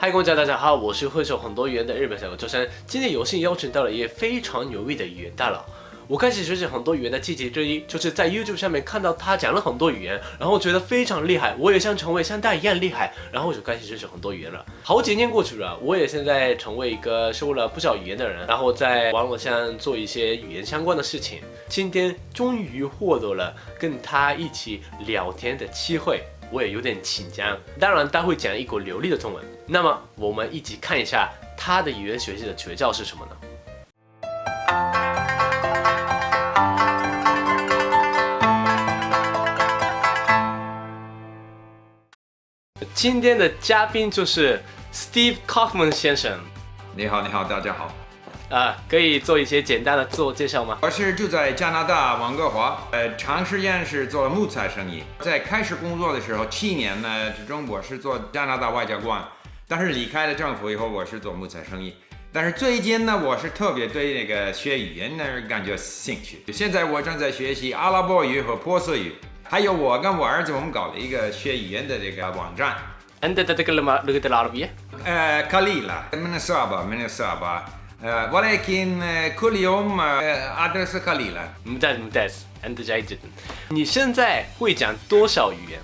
嗨，各位大家好，我是会说很多语言的日本小狗周深。今天有幸邀请到了一位非常牛逼的语言大佬。我开始学习很多语言的契机之一，就是在 YouTube 上面看到他讲了很多语言，然后觉得非常厉害，我也想成为像他一样厉害，然后我就开始学习很多语言了。好几年过去了，我也现在成为一个学了不少语言的人，然后在网络上做一些语言相关的事情。今天终于获得了跟他一起聊天的机会。我也有点紧张，当然他会讲一口流利的中文。那么我们一起看一下他的语言学习的诀窍是什么呢？今天的嘉宾就是 Steve Kaufman 先生。你好，大家好。可以做一些简单的自我介绍吗？我是住在加拿大温哥华，长时间是做木材生意。在开始工作的时候，7年呢之中，我是做加拿大外交官，但是离开了政府以后，我是做木材生意。但是最近呢，我是特别对那个学语言呢感觉兴趣。现在我正在学习阿拉伯语和波斯语，还有我跟我儿子我们搞了一个学语言的这个网站。أنت تتكلم اللغة العربية؟ قليلا من الصعبة ولكن كل يوم أدرس قليلا. ممتاز أنت جيد جدا. 你现在会讲多少语言？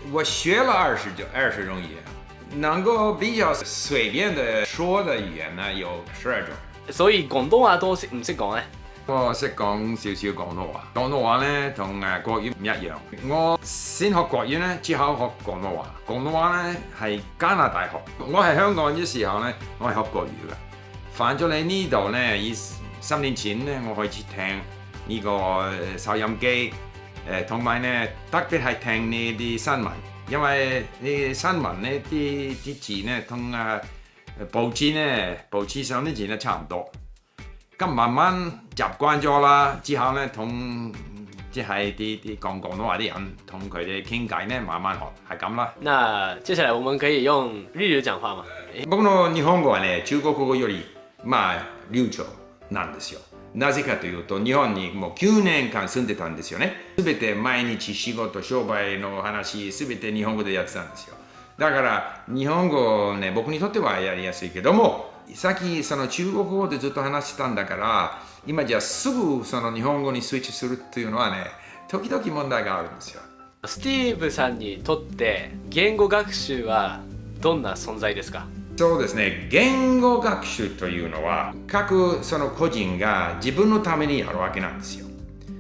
我学了20种语言，能够比較隨便的說的語言呢有12種。所以廣東話都識唔識講呢？我識講少少廣東話。廣東話呢同國語唔一樣。我先學國語呢，之後學廣東話。廣東話呢係加拿大學。我喺香港嘅時候呢，我係學國語嘅。返咗嚟呢度呢，3年前呢，我開始聽呢個收音機，同埋呢特別係聽呢啲新聞，因為呢啲新聞呢啲字呢同報紙上啲字呢差唔多，咁慢慢習慣咗啦，之後呢同即係啲講廣東話啲人同佢哋傾偈呢，慢慢學係咁啦。那接下來我們可以用日語講話嗎？僕の日本語はね、中国語より流暢なんですよ。なぜかというと、日本にもう9年間住んでたんですよね。すべて毎日仕事、商売の話、すべて日本語でやってたんですよ。だから日本語ね、僕にとってはやりやすいけども、さっきその中国語でずっと話してたんだから、今じゃすぐその日本語にスイッチするっていうのはね、時々問題があるんですよ。スティーブさんにとって言語学習はどんな存在ですか？そうですね、言語学習というのは各その個人が自分のためにやるわけなんですよ。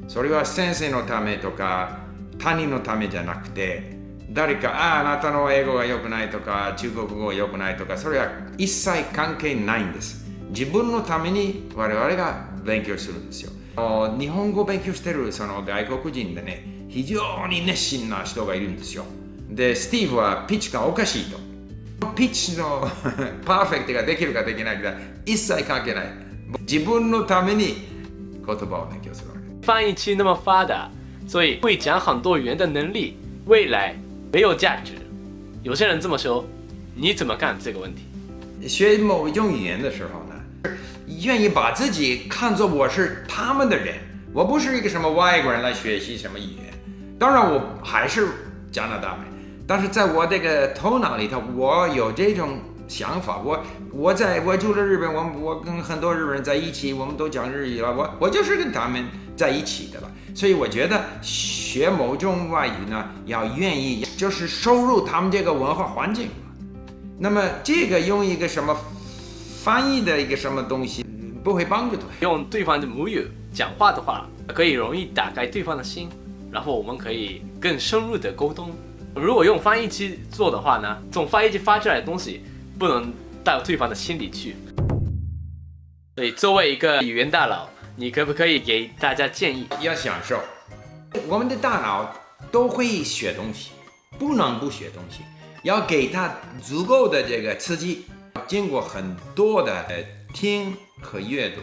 それは先生のためとか他人のためじゃなくて、誰かあなたの英語が良くないとか中国語が良くないとか、それは一切関係ないんです。自分のために我々が勉強するんですよ。日本語を勉強してるその外国人でね、非常に熱心な人がいるんですよ。で、スティーブはピッチがおかしいと。ピッチのパーフェクトができるかできないか一切関係ない。自分のために言葉を勉強するわけ。翻译器那么发达，所以会讲很多语言的能力未来没有价值。有些人这么说，你怎么看这个问题？学某一种语言的时候呢，愿意把自己看作我是他们的人，我不是一个什么外国人来学习什么语言。当然我还是加拿大人。但是在我这个头脑里头，我有这种想法。我住了日本，我跟很多日本人在一起，我们都讲日语了。我就是跟他们在一起的了。所以我觉得学某种外语呢，要愿意就是收入他们这个文化环境。那么这个用一个什么翻译的一个什么东西不会帮助他。用对方的母语讲话的话，可以容易打开对方的心，然后我们可以更深入的沟通。如果用翻译机做的话呢，从翻译机发出来的东西不能到对方的心里去。所以作为一个语言大佬，你可不可以给大家建议？要享受，我们的大脑都会学东西，不能不学东西，要给它足够的这个刺激，经过很多的听和阅读。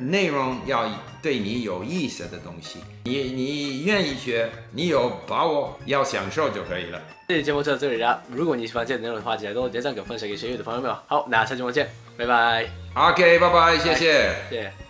内容要对你有意思的东西，你愿意学，你有把握，要享受就可以了。这期节目就到这里了，如果你喜欢这内容的话，记得多点赞、给分享给学语的朋友们。好，那下期节目见，拜拜。OK， 拜拜，谢谢。谢谢。